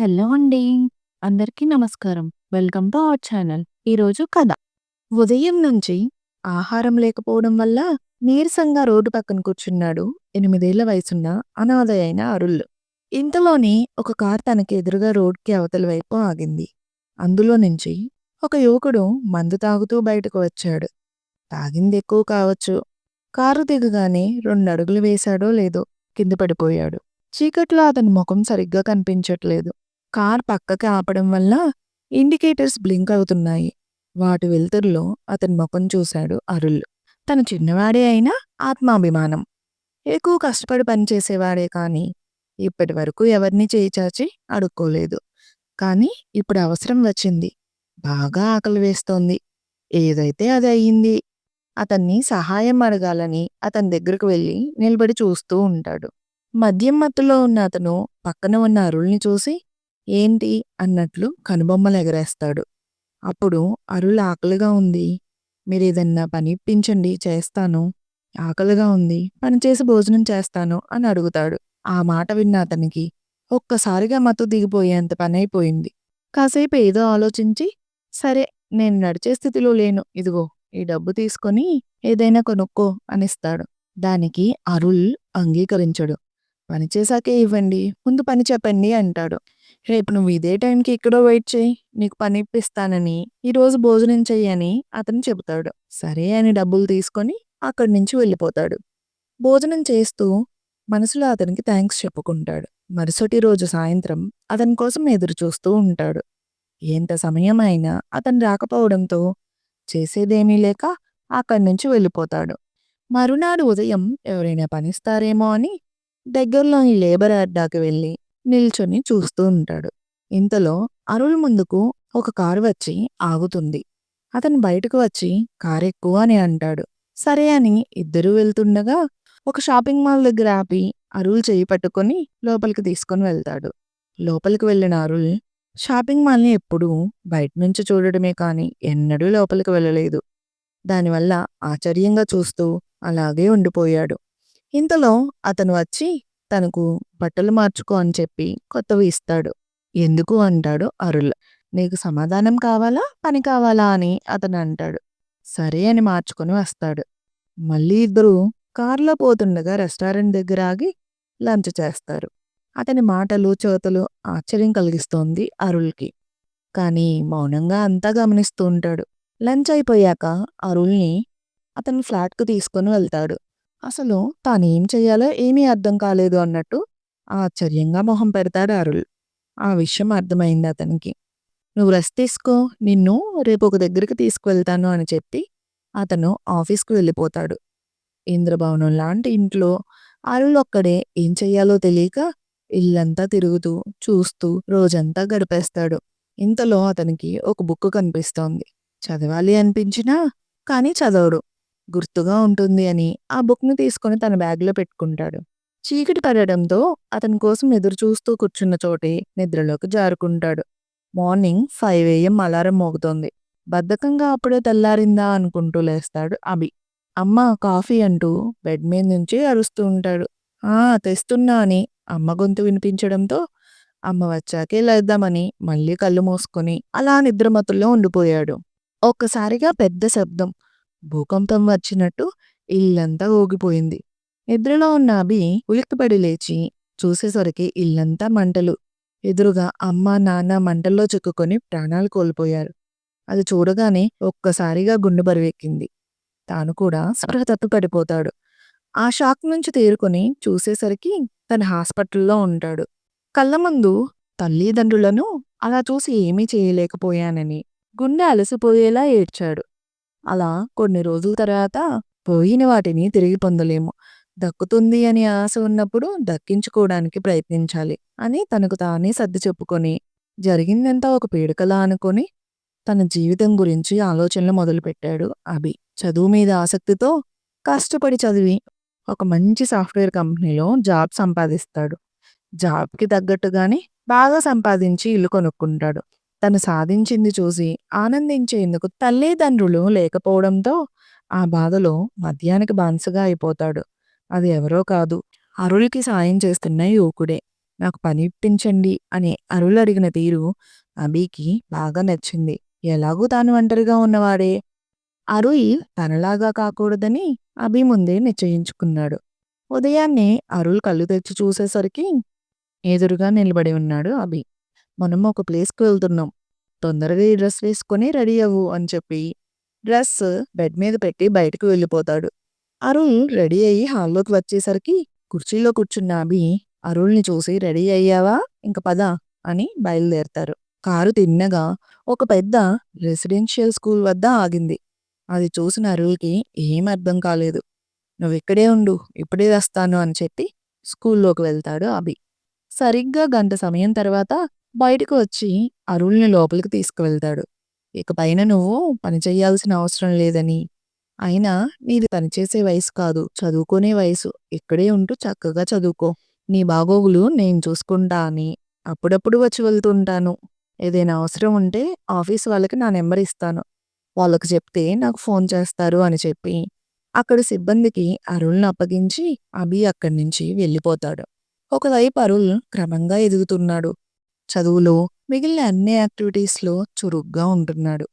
Hello అండి. అందరికీ నమస్కారం. Welcome to our channel. ఈరోజు కథ. ఉదయం నుంచి ఆహారం లేకపోవడం వల్ల నీరసంగా రోడ్డు పక్కన కూర్చున్నాడు 8 ఏళ్ల వయసున్న అనాథ అయిన అరుళ్. ఇంతలోనే ఒక కారు తనకి ఎదురుగా రోడ్డుకి అవతల వైపు ఆగింది. అందులో నుంచి ఒక యువకుడు మందు తాగుతూ బయటకు వచ్చాడు. తాగింది ఎక్కువ కావచ్చు. కారు దిగగానే 2 అడుగులు వేశాడో లేదో కింద పడిపోయాడు. చీకట్లో అతని ముఖం సరిగ్గా కనిపించట్లేదు. కార్ పక్కకి ఆపడం వల్ల ఇండికేటర్స్ బ్లింక్ అవుతున్నాయి. వాటి వెలుతురులో అతని ముఖం చూశాడు అరుళ్. తను చిన్నవాడే అయినా ఆత్మాభిమానం. ఎక్కువ కష్టపడి పనిచేసేవాడే కానీ ఇప్పటి వరకు ఎవరిని చేయిచాచి అడుక్కోలేదు. కానీ ఇప్పుడు అవసరం వచ్చింది. బాగా ఆకలి వేస్తోంది. ఏదైతే అది అయ్యింది. అతన్ని సహాయం అడగాలని అతని దగ్గరకు వెళ్ళి నిలబడి చూస్తూ ఉంటాడు. మద్యం మత్తులో ఉన్న అతను పక్కన ఉన్న అరుల్ని చూసి ఏంటి అన్నట్లు కనుబొమ్మలు ఎగరేస్తాడు. అప్పుడు అరుళ్ ఆకలిగా ఉంది. మీరేదన్నా పని ఇప్పించండి చేస్తాను. ఆకలిగా ఉంది పనిచేసి భోజనం చేస్తాను అని అడుగుతాడు. ఆ మాట విన్న అతనికి ఒక్కసారిగా మత్తు దిగిపోయేంత పనైపోయింది. కాసేపు ఏదో ఆలోచించి సరే నేను నడిచే స్థితిలో లేను. ఇదిగో ఈ డబ్బు తీసుకొని ఏదైనా కొనుక్కో అనిస్తాడు. దానికి అరుళ్ అంగీకరించడు. పని చేశాకే ఇవ్వండి. ముందు పని చెప్పండి అంటాడు. రేపు నువ్వు ఇదే టైంకి ఎక్కడో వెయిట్ చేయి. నీకు పని ఇప్పిస్తానని, ఈరోజు భోజనం చెయ్యని అతను చెబుతాడు. సరే అని డబ్బులు తీసుకొని అక్కడి నుంచి వెళ్ళిపోతాడు. భోజనం చేస్తూ మనసులో అతనికి థ్యాంక్స్ చెప్పుకుంటాడు. మరుసటి రోజు సాయంత్రం అతని కోసం ఎదురు చూస్తూ ఉంటాడు. ఎంత సమయం అయినా అతను రాకపోవడంతో చేసేదేమీ లేక అక్కడి నుంచి వెళ్ళిపోతాడు. మరునాడు ఉదయం ఎవరైనా పనిస్తారేమో అని దగ్గరలోని లేబర్ అడ్డాకి వెళ్ళి నిల్చొని చూస్తూ ఉంటాడు. ఇంతలో అరుళ్ ముందుకు ఒక కారు వచ్చి ఆగుతుంది. అతను బయటకు వచ్చి కారెక్కు అని అంటాడు. సరే అని ఇద్దరూ వెళ్తుండగా ఒక షాపింగ్ మాల్ దగ్గర ఆపి అరుళ్ చెయ్యి పట్టుకొని లోపలికి తీసుకొని వెళ్తాడు. లోపలికి వెళ్ళిన అరుళ్ షాపింగ్ మాల్ని ఎప్పుడూ బయట నుంచి చూడడమే కాని ఎన్నడూ లోపలికి వెళ్ళలేదు. దానివల్ల ఆశ్చర్యంగా చూస్తూ అలాగే ఉండిపోయాడు. ఇంతలో అతను వచ్చి తనకు బట్టలు మార్చుకో అని చెప్పి కొత్తవి ఇస్తాడు. ఎందుకు అంటాడు అరుళ్. నీకు సమాధానం కావాలా పని కావాలా అని అతను అంటాడు. సరే అని మార్చుకొని వస్తాడు. మళ్ళీ ఇద్దరూ కారులో పోతుండగా రెస్టారెంట్ దగ్గర ఆగి లంచ్ చేస్తారు. అతని మాటలు చేతలు ఆశ్చర్యం కలిగిస్తోంది అరుళ్కి. కానీ మౌనంగా అంతా గమనిస్తూ ఉంటాడు. లంచ్ అయిపోయాక అరుల్ని అతని ఫ్లాట్కు తీసుకొని వెళ్తాడు. అసలు తానేం చెయ్యాలో ఏమీ అర్థం కాలేదు అన్నట్టు ఆశ్చర్యంగా మొహం పెడతాడు అరుళ్. ఆ విషయం అర్థమైంది అతనికి. నువ్వు రెస్ట్ తీసుకో, నిన్ను రేపు ఒక దగ్గరికి తీసుకువెళ్తాను అని చెప్పి అతను ఆఫీస్కు వెళ్ళిపోతాడు. ఇంద్రభవనం లాంటి ఇంట్లో అరుళ్ ఒక్కడే ఏం చెయ్యాలో తెలియక ఇల్లంతా తిరుగుతూ చూస్తూ రోజంతా గడిపేస్తాడు. ఇంతలో అతనికి ఒక బుక్ కనిపిస్తోంది. చదవాలి అనిపించినా కానీ చదవడు. గుర్తుగా ఉంటుంది అని ఆ బుక్‌ని తీసుకొని తన బ్యాగ్‌లో పెట్టుకుంటాడు. చీకటి పడడంతో అతని కోసం ఎదురు చూస్తూ కూర్చున్న చోటే నిద్రలోకి జారుకుంటాడు. మార్నింగ్ 5 AM అలారం మోగుతోంది. బద్ధకంగా అప్పుడే తెల్లారిందా అనుకుంటూ లేస్తాడు అభి. అమ్మా కాఫీ అంటూ బెడ్ మీద నుంచి అరుస్తూ ఉంటాడు. ఆ తెస్తున్నా అని అమ్మ గొంతు వినిపించడంతో అమ్మ వచ్చాకే లేద్దామని మళ్ళీ కళ్ళు మూసుకొని అలా నిద్రమత్తులో ఉండిపోయాడు. ఒక్కసారిగా పెద్ద శబ్దం. భూకంపం వచ్చినట్టు ఇల్లంతా ఊగిపోయింది. నిద్రలో ఉన్న అభి ఉలిక్కిపడి లేచి చూసేసరికి ఇల్లంతా మంటలు. ఎదురుగా అమ్మ నాన్న మంటల్లో చిక్కుకొని ప్రాణాలు కోల్పోయారు. అది చూడగానే ఒక్కసారిగా గుండె బరువెక్కింది. తాను కూడా స్పృహ తప్పి పడిపోతాడు. ఆ షాక్ నుంచి తేరుకొని చూసేసరికి తను హాస్పిటల్లో ఉంటాడు. కళ్ళ ముందు తల్లిదండ్రులను అలా చూసి ఏమీ చేయలేకపోయానని గుండె అలసిపోయేలా ఏడ్చాడు. అలా కొన్ని రోజుల తర్వాత పోయిన వాటిని తిరిగి పొందలేము. దక్కుతుంది అని ఆశ ఉన్నప్పుడు దక్కించుకోవడానికి ప్రయత్నించాలి అని తనకు తానే సర్ది చెప్పుకొని జరిగిందంతా ఒక పీడకలా అనుకొని తన జీవితం గురించి ఆలోచనలు మొదలుపెట్టాడు అభి. చదువు మీద ఆసక్తితో కష్టపడి చదివి ఒక మంచి సాఫ్ట్‌వేర్ కంపెనీలో జాబ్ సంపాదిస్తాడు. జాబ్‌కి తగ్గట్టుగానే బాగా సంపాదించి ఇల్లు కొనుక్కుంటాడు. తను సాధించింది చూసి ఆనందించేందుకు తల్లిదండ్రులు లేకపోవడంతో ఆ బాధలో మద్యానికి బానిసగా అయిపోతాడు. అది ఎవరో కాదు, అరుళ్‌కి సాయం చేస్తున్న యువకుడే. నాకు పని ఇప్పించండి అని అరుల్ అడిగిన తీరు అభికి బాగా నచ్చింది. ఎలాగూ తాను ఒంటరిగా ఉన్నవాడే. అరుల్ తనలాగా కాకూడదని అభి ముందే నిశ్చయించుకున్నాడు. ఉదయాన్నే అరుల్ కళ్ళు తెరిచి చూసేసరికి ఎదురుగా నిలబడి ఉన్నాడు అభి. మనం ఒక ప్లేస్‌కి వెళ్తున్నాం. తొందరగా ఈ డ్రెస్ వేసుకొని రెడీ అవ్వు అని చెప్పి డ్రెస్ బెడ్ మీద పెట్టి బయటకు వెళ్ళిపోతాడు. అరుణ్ రెడీ అయ్యి హాల్లోకి వచ్చేసరికి కుర్చీలో కూర్చున్న అభి అరుణ్‌ని చూసి రెడీ అయ్యావా? ఇంక పద అని బయలుదేరతారు. కారు తిన్నగా ఒక పెద్ద రెసిడెన్షియల్ స్కూల్ వద్ద ఆగింది. అది చూసిన అరుణ్‌కి ఏం అర్థం కాలేదు. నువ్విక్కడే ఉండు, ఇప్పుడే వస్తాను అని చెప్పి స్కూల్లోకి వెళ్తాడు అభి. సరిగ్గా గంట సమయం తర్వాత బయటకు వచ్చి అరుల్‌ని లోపలికి తీసుకువెళ్తాడు. ఇక పైన నువ్వు పని చెయ్యాల్సిన అవసరం లేదని, అయినా నీది పనిచేసే వయసు కాదు, చదువుకునే వయసు. ఇక్కడే ఉంటూ చక్కగా చదువుకో. నీ బాగోగులు నేను చూసుకుంటా అని అప్పుడప్పుడు వచ్చి వెళ్తుంటాను. ఏదైనా అవసరం ఉంటే ఆఫీస్ వాళ్ళకి నా నెంబర్ ఇస్తాను. వాళ్ళకి చెప్తే నాకు ఫోన్ చేస్తారు అని చెప్పి అక్కడి సిబ్బందికి అరుల్‌ని అప్పగించి అభి అక్కడి నుంచి వెళ్ళిపోతాడు. ఒకవైపు అరుల్ క్రమంగా ఎదుగుతున్నాడు. చదువులో, మిగిలిన అన్ని యాక్టివిటీస్‌లో చురుగ్గా ఉంటున్నాడు.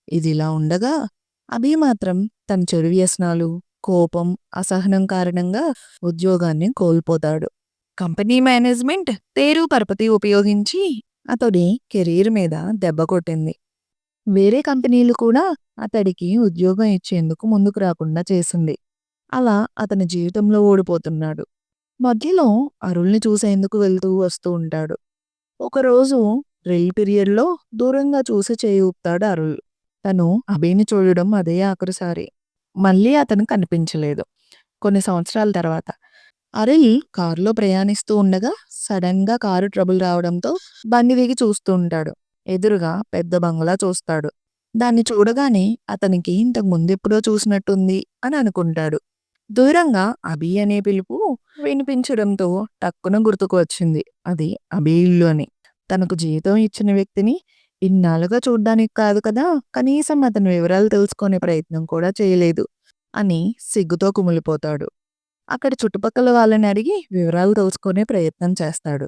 ఇదిలా ఉండగా అభి మాత్రం తన చెడు వ్యసనాలు, కోపం, అసహనం కారణంగా ఉద్యోగాన్ని కోల్పోతాడు. కంపెనీ మేనేజ్మెంట్ తేరు పరపతి ఉపయోగించి అతడి కెరీర్ మీద దెబ్బ కొట్టింది. వేరే కంపెనీలు కూడా అతడికి ఉద్యోగం ఇచ్చేందుకు ముందుకు రాకుండా చేసింది. అలా అతని జీవితంలో ఓడిపోతున్నాడు. మధ్యలో అరుల్‌ని చూసేందుకు వెళ్తూ వస్తూ ఉంటాడు. ఒకరోజు డ్రిల్ పీరియడ్‌లో దూరంగా చూసి చేయి ఊపుతాడు అరుల్. తను అభిని చూడడం అదే ఆఖరిసారి. మళ్ళీ అతను కనిపించలేదు. కొన్ని సంవత్సరాల తర్వాత అరుల్ కారులో ప్రయాణిస్తూ ఉండగా సడెన్‌గా కారు ట్రబుల్ రావడంతో బండి దిగి చూస్తూ ఉంటాడు. ఎదురుగా పెద్ద బంగ్లా చూస్తాడు. దాన్ని చూడగానే అతనికి ఇంతకు ముందెప్పుడో చూసినట్టుంది అని అనుకుంటాడు. దూరంగా అభి అనే పిలుపు వినిపించడంతో టక్కున గుర్తుకు వచ్చింది. అది అభి ఇల్లు అని. తనకు జీతం ఇచ్చిన వ్యక్తిని ఇన్నాళ్లుగా చూడ్డానికి కాదు కదా, కనీసం అతని వివరాలు తెలుసుకునే ప్రయత్నం కూడా చేయలేదు అని సిగ్గుతో కుమిలిపోతాడు. అక్కడ చుట్టుపక్కల వాళ్ళని అడిగి వివరాలు తెలుసుకునే ప్రయత్నం చేస్తాడు.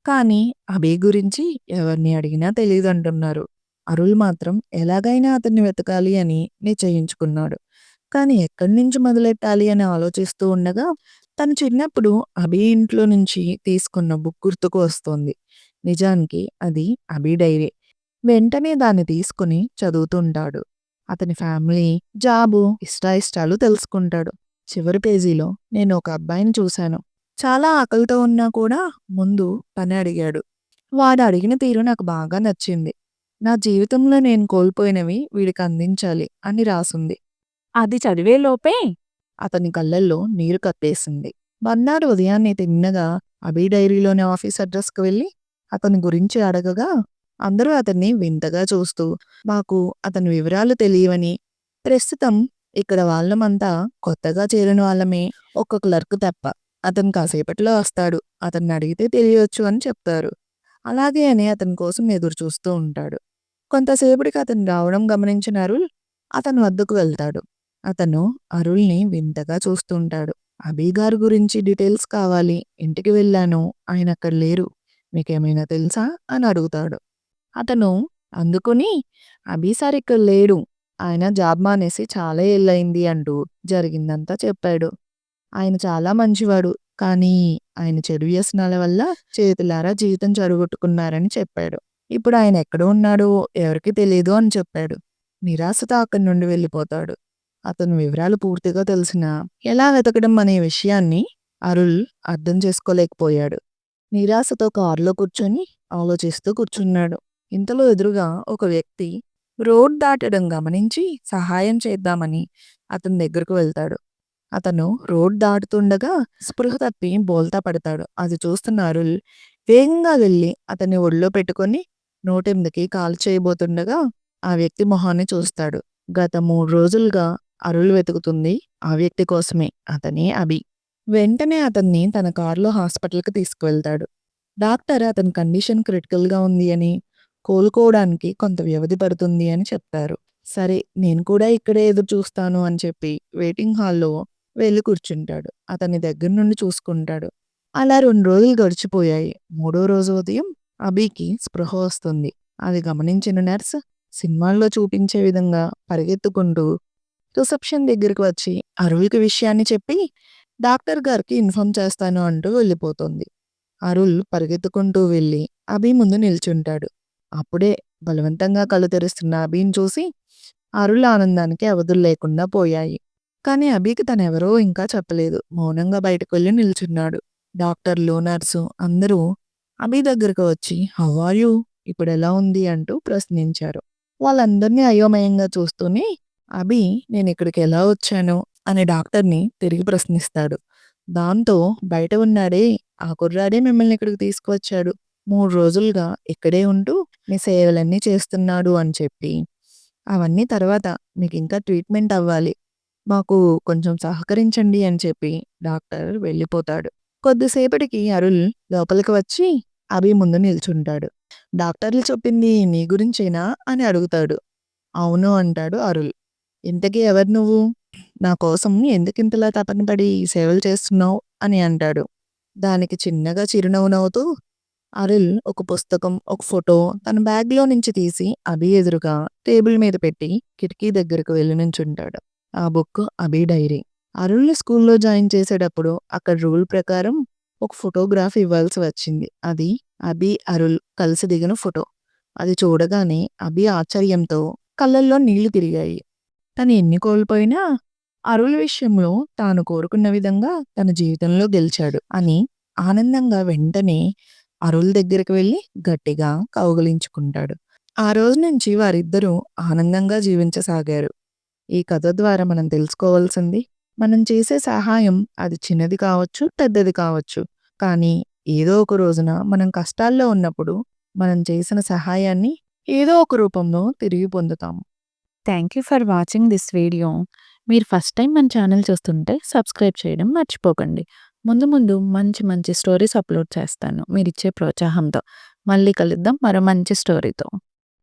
కానీ అభి గురించి ఎవరిని అడిగినా తెలీదంటున్నారు. అరుల్ మాత్రం ఎలాగైనా అతన్ని వెతకాలి అని నిశ్చయించుకున్నాడు. కానీ ఎక్కడి నుంచి మొదలెట్టాలి అని ఆలోచిస్తూ ఉండగా తను చిన్నప్పుడు అభి ఇంట్లో నుంచి తీసుకున్న బుక్ గుర్తుకు వస్తోంది. నిజానికి అది అభి డైరీ. వెంటనే దాన్ని తీసుకుని చదువుతుంటాడు. అతని ఫ్యామిలీ, జాబు, ఇష్టాయిష్టాలు తెలుసుకుంటాడు. చివరి పేజీలో నేను ఒక అబ్బాయిని చూశాను. చాలా ఆకలితో ఉన్నా కూడా ముందు పని అడిగాడు. వాడు అడిగిన తీరు నాకు బాగా నచ్చింది. నా జీవితంలో నేను కోల్పోయినవి వీడికి అందించాలి అని రాసుంది. అది చదివేలోపే అతని కళ్ళల్లో నీరు కప్పేసింది. మర్నాడు ఉదయాన్నే తిన్నగా అభి డైరీలోని ఆఫీస్ అడ్రస్‌కి వెళ్ళి అతని గురించి అడగగా అందరూ అతన్ని వింతగా చూస్తూ మాకు అతని వివరాలు తెలియవని, ప్రస్తుతం ఇక్కడ వాళ్ళమంతా కొత్తగా చేరిన వాళ్ళమే, ఒక్క క్లర్క్ తప్ప. అతను కాసేపట్లో వస్తాడు. అతన్ని అడిగితే తెలియొచ్చు అని చెప్తారు. అలాగే అని అతని కోసం ఎదురు చూస్తూ ఉంటాడు. కొంతసేపటికి అతను రావడం గమనించిన అరుల్ అతని వద్దకు వెళ్తాడు. అతను అరుల్‌ని వింతగా చూస్తుంటాడు. అభి గారి గురించి డీటెయిల్స్ కావాలి. ఇంటికి వెళ్ళాను. ఆయన అక్కడ లేరు. మీకేమైనా తెలుసా? అని అడుగుతాడు. అతను అందుకుని అభి సార్ ఇక్కడ లేడు. ఆయన జాబ్ మానేసి చాలా ఏళ్లయింది అంటూ జరిగిందంతా చెప్పాడు. ఆయన చాలా మంచివాడు. కానీ ఆయన చెడు వ్యసనాల వల్ల చేతులారా జీవితం చెడగొట్టుకున్నారని చెప్పాడు. ఇప్పుడు ఆయన ఎక్కడ ఉన్నాడో ఎవరికీ తెలీదు అని చెప్పాడు. నిరాశతో అక్కడి నుండి వెళ్ళిపోతాడు. అతని వివరాలు పూర్తిగా తెలిసినా ఎలా వెతకడం అనే విషయాన్ని అరుల్ అర్థం చేసుకోలేకపోయాడు. నిరాశతో కారులో కూర్చొని ఆలోచిస్తూ కూర్చున్నాడు. ఇంతలో ఎదురుగా ఒక వ్యక్తి రోడ్ దాటడం గమనించి సహాయం చేద్దామని అతని దగ్గరకు వెళ్తాడు. అతను రోడ్ దాటుతుండగా స్పృహ తప్పి బోల్తా పడతాడు. అది చూస్తున్న అరుల్ వేగంగా వెళ్ళి అతన్ని ఒడిలో పెట్టుకొని నోటెందుకి కాల్ చేయబోతుండగా ఆ వ్యక్తి మొహాన్ని చూస్తాడు. గత 3 రోజులుగా అరుల్ వెతుకుతుంది ఆ వ్యక్తి కోసమే. అతనే అభి. వెంటనే అతన్ని తన కారులో హాస్పిటల్‌కి తీసుకువెళ్తాడు. డాక్టర్ అతని కండిషన్ క్రిటికల్‌గా ఉంది అని, కోలుకోవడానికి కొంత వ్యవధి పడుతుంది అని చెప్పారు. సరే నేను కూడా ఇక్కడే ఎదురు చూస్తాను అని చెప్పి వెయిటింగ్ హాల్‌లో వెళ్లి కూర్చుంటాడు. అతని దగ్గర నుండి చూసుకుంటాడు. అలా 2 రోజులు గడిచిపోయాయి. మూడో రోజు ఉదయం అభికి స్పృహ వస్తుంది. అది గమనించిన నర్స్ సినిమాల్లో చూపించే విధంగా పరిగెత్తుకుంటూ రిసెప్షన్ దగ్గరికి వచ్చి అరుల్‌కి విషయాన్ని చెప్పి డాక్టర్ గారికి ఇన్ఫార్మ్ చేస్తాను అంటూ వెళ్ళిపోతుంది. అరుల్ పరిగెత్తుకుంటూ వెళ్ళి అభి ముందు నిల్చుంటాడు. అప్పుడే బలవంతంగా కళ్ళు తెరుస్తున్న అభిని చూసి అరుల్ ఆనందానికి అవధులు లేకుండా పోయాయి. కానీ అభికి తనెవరో ఇంకా చెప్పలేదు. మౌనంగా బయటకు వెళ్లి నిల్చున్నాడు. డాక్టర్లు, నర్సు అందరూ అభి దగ్గరకు వచ్చి "హౌ ఆర్ యూ? ఇప్పుడెలా ఉంది?" అంటూ ప్రశ్నించారు. వాళ్ళందరినీ అయోమయంగా చూస్తూనే అభి "నేనిక్కడికి ఎలా వచ్చాను?" అని డాక్టర్‌ని తిరిగి ప్రశ్నిస్తాడు. దాంతో "బయట ఉన్నాడే ఆ కుర్రాడే మిమ్మల్ని ఇక్కడికి తీసుకువచ్చాడు. 3 రోజులుగా ఇక్కడే ఉంటూ మీ సేవలన్నీ చేస్తున్నాడు" అని చెప్పి, "అవన్నీ తర్వాత మీకింకా ట్రీట్మెంట్ అవ్వాలి. మాకు కొంచెం సహకరించండి" అని చెప్పి డాక్టర్ వెళ్ళిపోతాడు. కొద్దిసేపటికి అరుల్ లోపలికి వచ్చి అభి ముందు నిల్చుంటాడు. "డాక్టర్లు చెప్పింది నీ గురించేనా?" అని అడుగుతాడు. "అవును" అంటాడు అరుల్. "ఇంతకీ ఎవరు నువ్వు? నా కోసం ఎందుకింతలా తపన పడి సేవలు చేస్తున్నావు?" అని అంటాడు. దానికి చిన్నగా చిరునవ్వు నవ్వుతూ అరుల్ ఒక పుస్తకం, ఒక ఫోటో తన బ్యాగ్‌లో నుంచి తీసి అభి ఎదురుగా టేబుల్ మీద పెట్టి కిటికీ దగ్గరకు వెళ్లి నుంచుంటాడు. ఆ బుక్ అభి డైరీ. అరుల్‌ని స్కూల్‌లో జాయిన్ చేసేటప్పుడు అక్కడ రూల్ ప్రకారం ఒక ఫోటోగ్రాఫ్ ఇవ్వాల్సి వచ్చింది. అది అభి, అరుల్ కలిసి దిగిన ఫోటో. అది చూడగానే అభి ఆశ్చర్యంతో కళ్ళల్లో నీళ్లు తిరిగాయి. తను ఎన్ని కోల్పోయినా అరుల్ విషయంలో తాను కోరుకున్న విధంగా తన జీవితంలో గెలిచాడు అని ఆనందంగా వెంటనే అరుల్ దగ్గరికి వెళ్లి గట్టిగా కౌగిలించుకుంటాడు. ఆ రోజు నుంచి వారిద్దరూ ఆనందంగా జీవించసాగారు. ఈ కథ ద్వారా మనం తెలుసుకోవాల్సింది, మనం చేసే సహాయం అది చిన్నది కావచ్చు, పెద్దది కావచ్చు. కానీ ఏదో ఒక రోజున మనం కష్టాల్లో ఉన్నప్పుడు మనం చేసిన సహాయాన్ని ఏదో ఒక రూపంలో తిరిగి పొందుతాం. Thank you for watching this video. మీరు ఫస్ట్ టైం మన ఛానల్ చూస్తుంటే సబ్స్క్రైబ్ చేయడం మర్చిపోకండి. ముందు ముందు మంచి మంచి స్టోరీస్ అప్లోడ్ చేస్తాను మీరిచ్చే ప్రోత్సాహంతో. మళ్ళీ కలుద్దాం మరో మంచి స్టోరీతో.